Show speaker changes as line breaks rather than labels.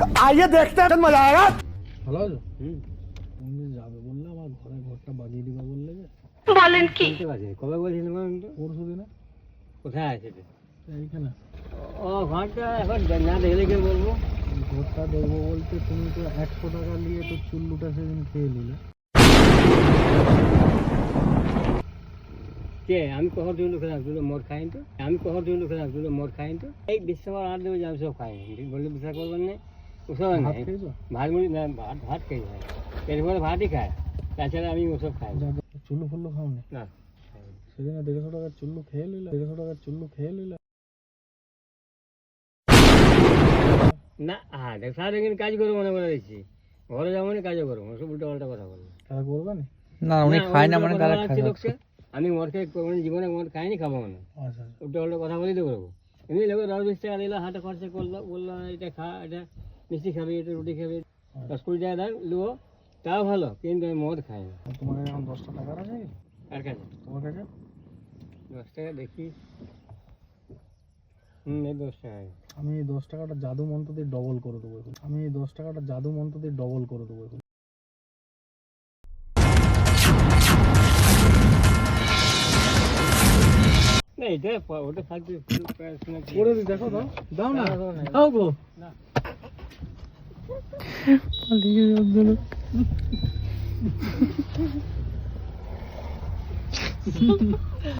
आइए देखते हैं मजा आएगा।
ভালো আছো? তুমি যাবে বললে আমার ঘরটা বাগিয়ে দিবা বললে যে
বলেন কি?
কবে বলছিলাম পরশু দিনে।
কোথায় আছে এটা?
এইখানে
ও ঘরটা এখন না দেখলে কি বলবো?
ঘরটা দেখবো বলতে তুমি তো 100 টাকা নিয়ে তো চুল্লুটা সেদিন খেয়ে নিলে।
কে আমি কখন চুল্লু খেলাম? চুলো মোট খাইনি তো। আমি কখন চুল্লু খেলাম? চুলো মোট খাইনি তো। এই বিশ্বাস আর দেবে যে আমি সব খাইনি, বললে বিশ্বাস করবেন না। ওসব না,
ভাত খেয়েছো?
ভাত মুড়ি না, ভাত খাই ভাই, এরপরে ভাতই খায়, তাছাড়া আমি ওসব খাই না।
চুল্লু ফুল্লু খাওনি?
না
সেদিন 150 টাকার চুল্লু খেয়ে নিলে। 150 টাকার চুল্লু খেয়ে নিলে।
না সারাদিন কাজ করবো মনে করে দিচ্ছি, ঘরে যাবো না কাজও করবো, ওসব উল্টো পাল্টা কথা বলবো।
তারা করবে না?
না উনি খায় না মানে তারা
খাচ্ছে লোককে। আমি মদ খেয়ে কোনোদিন জীবনে মদ খাইনি, খাবো না।
আচ্ছা
উল্টো পাল্টা কথা বলেই তো করবো। এমনি লোক 10-20 টাকা দিল, হাটে খরচা করলো, বললো এটা খা, এটা মিষ্টি খাবি, এটা রুটি খাবি, 10-20 টাকা দেখ নেবো, তাও ভালো, কিন্তু আমি মদ খাই না।
তোমার এখন 10টা টাকা আছে কি
আর কাছে
তোমার কাছে?
10 টাকা দেখি, এই 10 টাকা।
আমি এই 10 টাকাটা জাদু মন্ত্র দিয়ে ডবল করে দেবো এখন। আমি এই 10 টাকাটা জাদু মন্ত্র দিয়ে ডবল করে দেবো এখন।
না এটা ওটা থাকবে
করে দিই, দেখো দাও দাও না দাও গো
পালিয়ে